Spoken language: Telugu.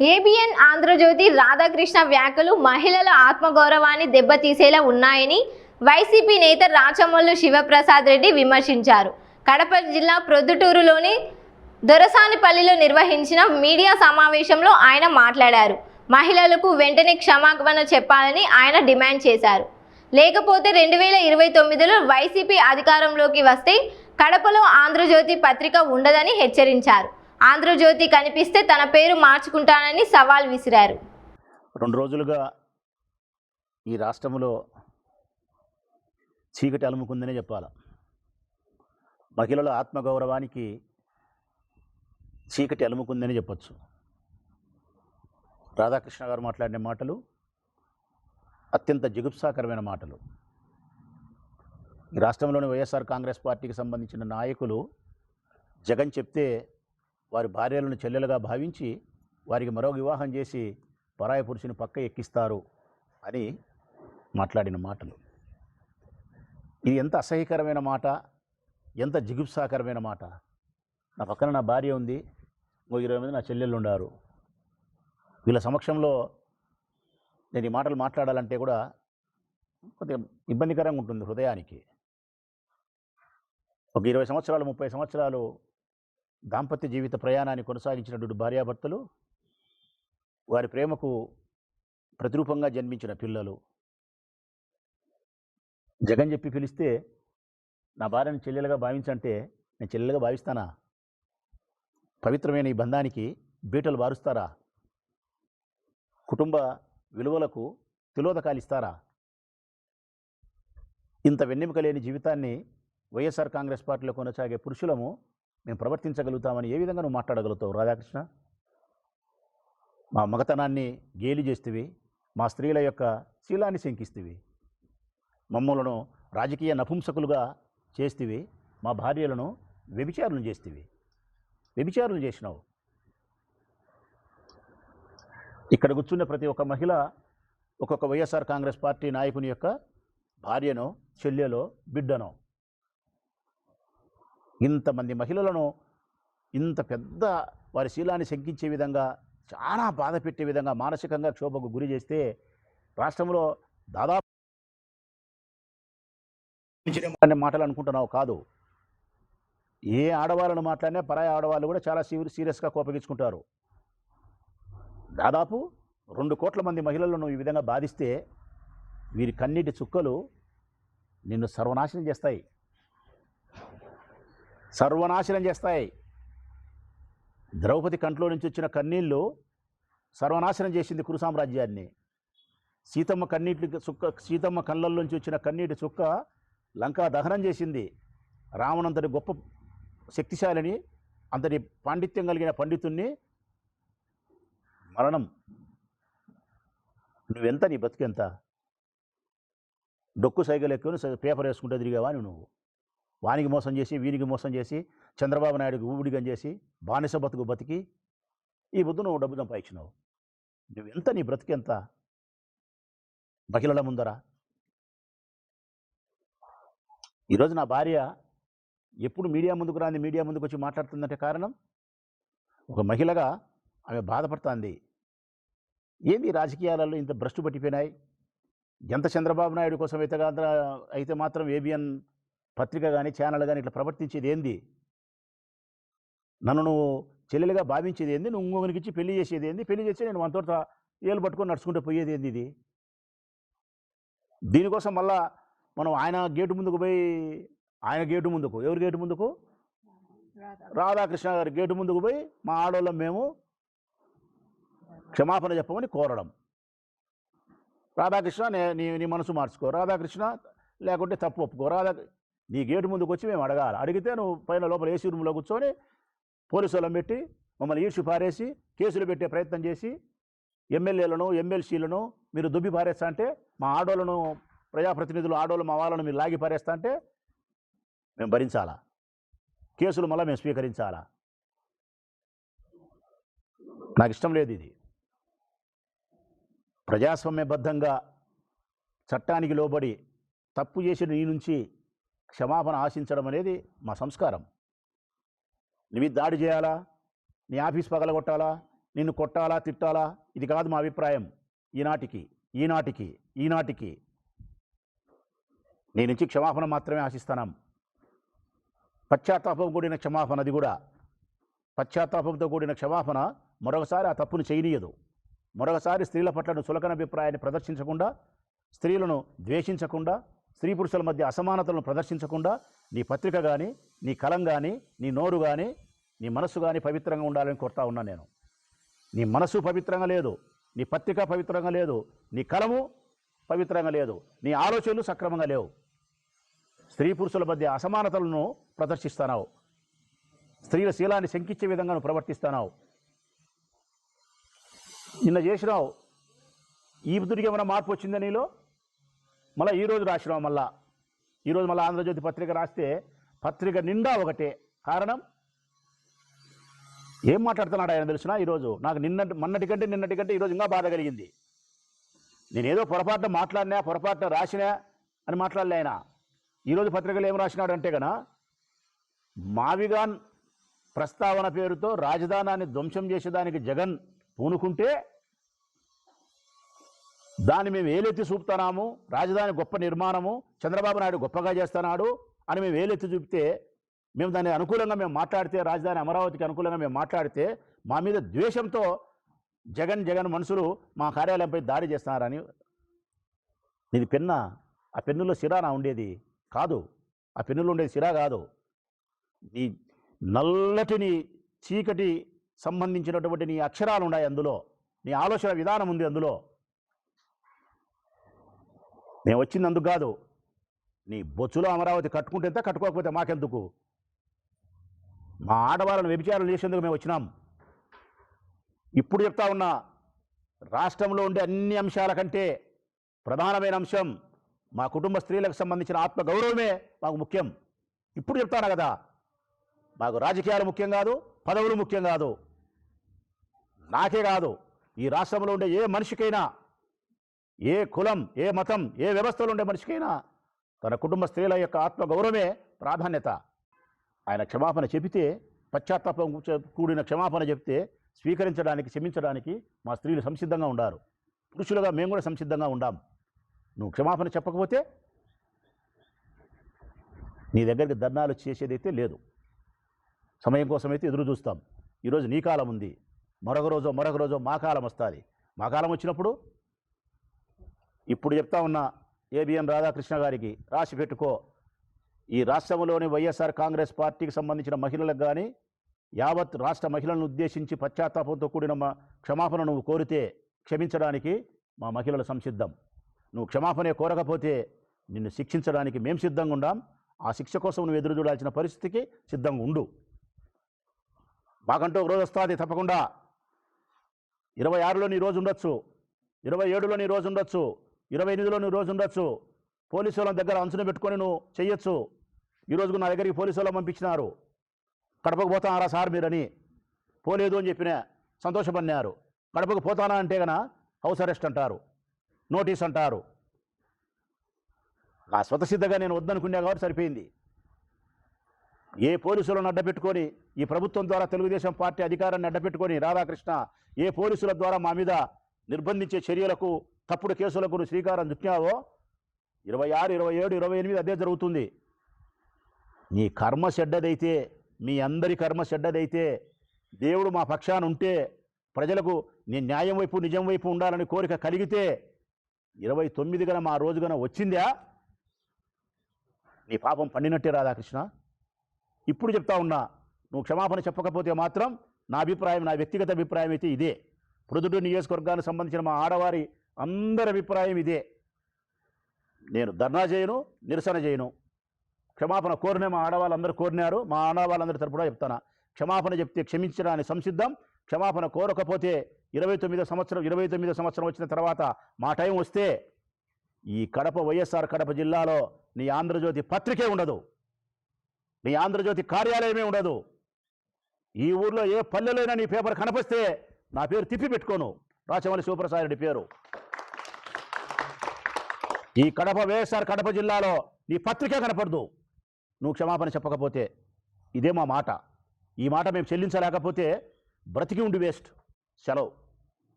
ఏబిఎన్ ఆంధ్రజ్యోతి రాధాకృష్ణ వ్యాఖ్యలు మహిళల ఆత్మగౌరవాన్ని దెబ్బతీసేలా ఉన్నాయని వైసీపీ నేత రాచమల్లు శివప్రసాద్ రెడ్డి విమర్శించారు. కడప జిల్లా ప్రొద్దుటూరులోని దొరసానిపల్లిలో నిర్వహించిన మీడియా సమావేశంలో ఆయన మాట్లాడారు. మహిళలకు వెంటనే క్షమాపణ చెప్పాలని ఆయన డిమాండ్ చేశారు. లేకపోతే 2029లో వైసీపీ అధికారంలోకి వస్తే కడపలో ఆంధ్రజ్యోతి పత్రిక ఉండదని హెచ్చరించారు. ఆంధ్రజ్యోతి కనిపిస్తే తన పేరు మార్చుకుంటానని సవాల్ విసిరారు. 2 రోజులుగా ఈ రాష్ట్రంలో చీకటి అలుముకుందనే చెప్పాలి. మహిళల ఆత్మగౌరవానికి చీకటి అలుముకుందని చెప్పచ్చు. రాధాకృష్ణ గారు మాట్లాడిన మాటలు అత్యంత జిగుప్సాకరమైన మాటలు. ఈ రాష్ట్రంలోని వైఎస్ఆర్ కాంగ్రెస్ పార్టీకి సంబంధించిన నాయకులు జగన్ చెప్తే వారి భార్యలను చెల్లెలుగా భావించి వారికి మరో వివాహం చేసి పరాయి పురుషుని పక్క ఎక్కిస్తారు అని మాట్లాడిన మాటలు. ఇది ఎంత అసహ్యకరమైన మాట, ఎంత జిగుప్సాకరమైన మాట. నా పక్కన నా భార్య ఉంది, ఇంకో 20 మంది నా చెల్లెళ్ళు ఉన్నారు. వీళ్ళ సమక్షంలో నేను ఈ మాటలు మాట్లాడాలంటే కూడా కొద్దిగా ఇబ్బందికరంగా ఉంటుంది హృదయానికి. ఒక 20 సంవత్సరాలు 30 సంవత్సరాలు దాంపత్య జీవిత ప్రయాణాన్ని కొనసాగించినటువంటి భార్యాభర్తలు, వారి ప్రేమకు ప్రతిరూపంగా జన్మించిన పిల్లలు, జగన్ చెప్పి పిలిస్తే నా భార్యను చెల్లెలుగా భావించంటే నేను చెల్లెలుగా భావిస్తానా? పవిత్రమైన ఈ బంధానికి బీటలు బారుస్తారా? కుటుంబ విలువలకు తిలోదకాలు ఇస్తారా? ఇంత వెన్నెముక లేని జీవితాన్ని వైఎస్ఆర్ కాంగ్రెస్ పార్టీలో కొనసాగే పురుషులము మేము ప్రవర్తించగలుగుతామని ఏ విధంగా నువ్వు మాట్లాడగలుగుతావు రాధాకృష్ణ? మా మగతనాన్ని గేలి చేస్తేవి, మా స్త్రీల యొక్క శీలాన్ని శంకిస్తేవి, మమ్మలను రాజకీయ నపుంసకులుగా చేస్తేవి, మా భార్యలను వ్యభిచారులు చేస్తేవి. వ్యభిచారులు చేసినావు. ఇక్కడ కూర్చున్న ప్రతి ఒక్క మహిళ ఒక్కొక్క వైఎస్ఆర్ కాంగ్రెస్ పార్టీ నాయకుని యొక్క భార్యనో చెల్లెలో బిడ్డనో. ఇంతమంది మహిళలను ఇంత పెద్ద వారి శీలాన్ని శంకించే విధంగా, చాలా బాధ పెట్టే విధంగా, మానసికంగా క్షోభకు గురి చేస్తే రాష్ట్రంలో దాదాపు మాటలు అనుకుంటున్నావు కాదు. ఏ ఆడవాళ్ళను మాట్లాడినా పరాయి ఆడవాళ్ళు కూడా చాలా సీరియస్గా కోపగించుకుంటారు. దాదాపు 2 కోట్ల మంది మహిళలను ఈ విధంగా బాధిస్తే వీరి కన్నీటి చుక్కలు నిన్ను సర్వనాశనం చేస్తాయి. సర్వనాశనం చేస్తాయి. ద్రౌపది కంట్లో నుంచి వచ్చిన కన్నీళ్ళు సర్వనాశనం చేసింది కురు సామ్రాజ్యాన్ని. సీతమ్మ కళ్ళల్లోంచి వచ్చిన కన్నీటి చుక్క లంకా దహనం చేసింది. రావణంతటి గొప్ప శక్తిశాలిని, అంతటి పాండిత్యం కలిగిన పండితుణ్ణి మరణం. నువ్వెంత, నీ బతుకెంత? డొక్కు సైకిల్ ఎక్కువ పేపర్ వేసుకుంటే తిరిగావా నువ్వు? వానికి మోసం చేసి, వీనికి మోసం చేసి, చంద్రబాబు నాయుడుకి ఊడిగం చేసి, బానిస బతుకు బతికి ఈ బుద్ధు నువ్వు డబ్బు సంపాదించినావు. నువ్వెంత, నీ బ్రతికెంత మహిళల ముందర? ఈరోజు నా భార్య ఎప్పుడు మీడియా ముందుకు రాంది, మీడియా ముందుకు వచ్చి మాట్లాడుతుందంటే కారణం, ఒక మహిళగా ఆమె బాధపడుతుంది. ఏంది రాజకీయాలలో ఇంత భ్రష్టు పట్టిపోయినాయి? ఎంత చంద్రబాబు నాయుడు కోసం అయితే మాత్రం ఏబిఎన్ పత్రిక కానీ ఛానల్ కానీ ఇట్లా ప్రవర్తించేది ఏంది? నన్ను నువ్వు చెల్లెలుగా భావించేది ఏంది? నువ్వు ఇంకొకరికి ఇచ్చి పెళ్లి చేసేది ఏంది? పెళ్లి చేసి నేను మనతో ఏళ్ళు పట్టుకొని నడుచుకుంటూ పోయేది ఏంది? ఇది దీనికోసం మళ్ళా మనం ఆయన గేటు ముందుకు పోయి, ఆయన గేటు ముందుకు, ఎవరి గేటు ముందుకు? రాధాకృష్ణ గారి గేటు ముందుకు పోయి మా ఆడవాళ్ళం మేము క్షమాపణ చెప్పమని కోరడం. రాధాకృష్ణ నీ మనసు మార్చుకో రాధాకృష్ణ, లేకుంటే తప్పు ఒప్పుకో నీ గేటు ముందుకు వచ్చి మేము అడగాలి. అడిగితే నువ్వు పైన లోపల ఏసీ రూమ్లో కూర్చొని పోలీసు వాళ్ళని పెట్టి మమ్మల్ని ఈడ్చి పారేసి కేసులు పెట్టే ప్రయత్నం చేసి ఎమ్మెల్యేలను ఎమ్మెల్సీలను మీరు దుబ్బి పారేస్తా అంటే, మా ఆడోళ్ళను ప్రజాప్రతినిధులు ఆడోళ్ళు మా వాళ్ళను మీరు లాగి పారేస్తా అంటే మేము భరించాలా? కేసులు మళ్ళీ మేము స్వీకరించాలా? నాకు ఇష్టం లేదు ఇది. ప్రజాస్వామ్యబద్ధంగా చట్టానికి లోబడి తప్పు చేసిన నీ నుంచి క్షమాపణ ఆశించడం అనేది మా సంస్కారం. నీ మీద దాడి చేయాలా, నీ ఆఫీస్ పగలగొట్టాలా, నిన్ను కొట్టాలా తిట్టాలా ఇది కాదు మా అభిప్రాయం. ఈనాటికి నీ నుంచి క్షమాపణ మాత్రమే ఆశిస్తున్నాం. పశ్చాత్తాపం కూడిన క్షమాపణ, అది కూడా పశ్చాత్తాపంతో కూడిన క్షమాపణ మరొకసారి ఆ తప్పును చేయనీయదు. మరొకసారి స్త్రీల పట్ల చులకన అభిప్రాయాన్ని ప్రదర్శించకుండా, స్త్రీలను ద్వేషించకుండా, స్త్రీ పురుషుల మధ్య అసమానతలను ప్రదర్శించకుండా నీ పత్రిక కానీ, నీ కలం కానీ, నీ నోరు కానీ, నీ మనస్సు కానీ పవిత్రంగా ఉండాలని కోరుతా ఉన్నా నేను. నీ మనసు పవిత్రంగా లేదు, నీ పత్రిక పవిత్రంగా లేదు, నీ కలము పవిత్రంగా లేదు, నీ ఆలోచనలు సక్రమంగా లేవు. స్త్రీ పురుషుల మధ్య అసమానతలను ప్రదర్శిస్తున్నావు, స్త్రీల శీలాన్ని శంకించే విధంగా నువ్వు ప్రవర్తిస్తున్నావు. నిన్న చేసినావు, ఈ బుద్ధుడికి ఏమైనా మార్పు వచ్చిందా నీలో? మళ్ళీ ఈరోజు రాసినావు, ఈరోజు మళ్ళీ ఆంధ్రజ్యోతి పత్రిక రాస్తే పత్రిక నిండా ఒకటే. కారణం ఏం మాట్లాడుతున్నాడు ఆయన తెలిసినా? ఈరోజు నాకు మొన్నటి కంటే ఈరోజు ఇంకా బాధ కలిగింది. నేనేదో పొరపాటున మాట్లాడినా, పొరపాటున రాసినా అని మాట్లాడలే ఆయన. ఈరోజు పత్రికలు ఏం రాసినాడు అంటే కన్నా, మావిగాన్ ప్రస్తావన పేరుతో రాజధానాన్ని ధ్వంసం చేసేదానికి జగన్ పూనుకుంటే దాన్ని మేము వేలెత్తి చూపుతున్నాము, రాజధాని గొప్ప నిర్మాణము, చంద్రబాబు నాయుడు గొప్పగా చేస్తున్నాడు అని మేము వేలెత్తి చూపితే, మేము దానికి అనుకూలంగా మేము మాట్లాడితే, రాజధాని అమరావతికి అనుకూలంగా మేము మాట్లాడితే మా మీద ద్వేషంతో జగన్ మనుషులు మా కార్యాలయంపై దాడి చేస్తున్నారని. నీది పెన్న, ఆ పెన్నులో సిరానా ఉండేది కాదు, ఆ పెన్నులో ఉండేది సిరా కాదు. నీ నల్లటి నీ చీకటి సంబంధించినటువంటి నీ అక్షరాలు ఉన్నాయి అందులో, నీ ఆలోచన విధానం ఉంది అందులో. మేము వచ్చింది అందుకు కాదు. నీ బొచ్చులో అమరావతి కట్టుకుంటే ఎంత, కట్టుకోకపోతే మాకెందుకు? మా ఆడవాళ్ళను వ్యభిచారం చేసేందుకు మేము వచ్చినాం. ఇప్పుడు చెప్తా ఉన్నా, రాష్ట్రంలో ఉండే అన్ని అంశాల కంటే ప్రధానమైన అంశం మా కుటుంబ స్త్రీలకు సంబంధించిన ఆత్మగౌరవమే మాకు ముఖ్యం. ఇప్పుడు చెప్తాను కదా, మాకు రాజకీయాలు ముఖ్యం కాదు, పదవులు ముఖ్యం కాదు. నాకే కాదు, ఈ రాష్ట్రంలో ఉండే ఏ మనిషికైనా, ఏ కులం, ఏ మతం, ఏ వ్యవస్థలో ఉండే మనిషికైనా తన కుటుంబ స్త్రీల యొక్క ఆత్మగౌరవమే ప్రాధాన్యత. ఆయన క్షమాపణ చెబితే, పశ్చాత్తాపం కూడిన క్షమాపణ చెప్తే స్వీకరించడానికి, క్షమించడానికి మా స్త్రీలు సంసిద్ధంగా ఉండారు. పురుషులుగా మేము కూడా సంసిద్ధంగా ఉండాం. నువ్వు క్షమాపణ చెప్పకపోతే నీ దగ్గరికి ధర్నాలు చేసేదైతే లేదు. సమయం కోసమైతే ఎదురు చూస్తాం. ఈరోజు నీ కాలం ఉంది, మరొక రోజు మా కాలం వస్తుంది. మా కాలం వచ్చినప్పుడు ఇప్పుడు చెప్తా ఉన్నా, ఏబిఎన్ రాధాకృష్ణ గారికి రాసి పెట్టుకో, ఈ రాష్ట్రంలోని వైఎస్ఆర్ కాంగ్రెస్ పార్టీకి సంబంధించిన మహిళలకు కానీ, యావత్ రాష్ట్ర మహిళలను ఉద్దేశించి పశ్చాత్తాపంతో కూడిన క్షమాపణ నువ్వు కోరితే క్షమించడానికి మా మహిళలు సంసిద్ధం. నువ్వు క్షమాపణే కోరకపోతే నిన్ను శిక్షించడానికి మేము సిద్ధంగా ఉండాం. ఆ శిక్ష కోసం నువ్వు ఎదురు చూడాల్సిన పరిస్థితికి సిద్ధంగా ఉండు. మాకంటూ ఒక రోజు వస్తుంది తప్పకుండా. 26లో నీ రోజు ఉండొచ్చు, 27లో నీ రోజు ఉండొచ్చు, 28లో నీ రోజు ఉండొచ్చు. పోలీసు వాళ్ళ దగ్గర అంచున పెట్టుకొని నువ్వు చెయ్యొచ్చు. ఈరోజు నా దగ్గరికి పోలీసు వాళ్ళని పంపించినారు, కడపకు పోతానారా సార్ మీరని. పోలేదు అని చెప్పిన సంతోషపడినారు. కడపకు పోతానా అంటే గన హౌస్ అరెస్ట్ అంటారు, నోటీస్ అంటారు. నా స్వతసిద్ధంగా నేను వద్దనుకున్నా కాబట్టి సరిపోయింది. ఏ పోలీసులను అడ్డపెట్టుకొని, ఈ ప్రభుత్వం ద్వారా తెలుగుదేశం పార్టీ అధికారాన్ని అడ్డపెట్టుకొని రాధాకృష్ణ ఏ పోలీసుల ద్వారా మా మీద నిర్బంధించే చర్యలకు, తప్పుడు కేసులకు నువ్వు శ్రీకారం చుట్టావో, 26, 27, 28 అదే జరుగుతుంది. నీ కర్మ చెడ్డదైతే, మీ అందరి కర్మ చెడ్డదైతే, దేవుడు మా పక్షాన ఉంటే, ప్రజలకు నీ న్యాయం వైపు, నిజం వైపు ఉండాలని కోరిక కలిగితే 29 గన మా రోజు గన వచ్చిందా, నీ పాపం పండినట్టే రాధాకృష్ణ. ఇప్పుడు చెప్తా ఉన్నా, నువ్వు క్షమాపణ చెప్పకపోతే మాత్రం నా అభిప్రాయం, నా వ్యక్తిగత అభిప్రాయం అయితే ఇదే. ప్రొద్దుటూరు నియోజకవర్గానికి సంబంధించిన మా ఆడవారి అందరి అభిప్రాయం ఇదే. నేను ధర్నా చేయను, నిరసన చేయను. క్షమాపణ కోరినే మా ఆడవాళ్ళందరూ కోరినారు. మా ఆడవాళ్ళందరి తరపున చెప్తాను, క్షమాపణ చెప్తే క్షమించడానికి సంసిద్ధం. క్షమాపణ కోరకపోతే 29వ సంవత్సరం వచ్చిన తర్వాత మా టైం వస్తే ఈ కడప, వైఎస్ఆర్ కడప జిల్లాలో నీ ఆంధ్రజ్యోతి పత్రికే ఉండదు, నీ ఆంధ్రజ్యోతి కార్యాలయమే ఉండదు. ఈ ఊర్లో ఏ పల్లెలైనా నీ పేపర్ కనిపిస్తే నా పేరు తిప్పి పెట్టుకోను, రాచమల్లి శివప్రసాద్ రెడ్డి పేరు. ఈ కడప, వైఎస్ఆర్ కడప జిల్లాలో నీ పత్రికే కనపడదు నువ్వు క్షమాపణ చెప్పకపోతే. ఇదే మా మాట. ఈ మాట మేము చెల్లించలేకపోతే బ్రతికి ఉండి వేస్ట్, సెలవు.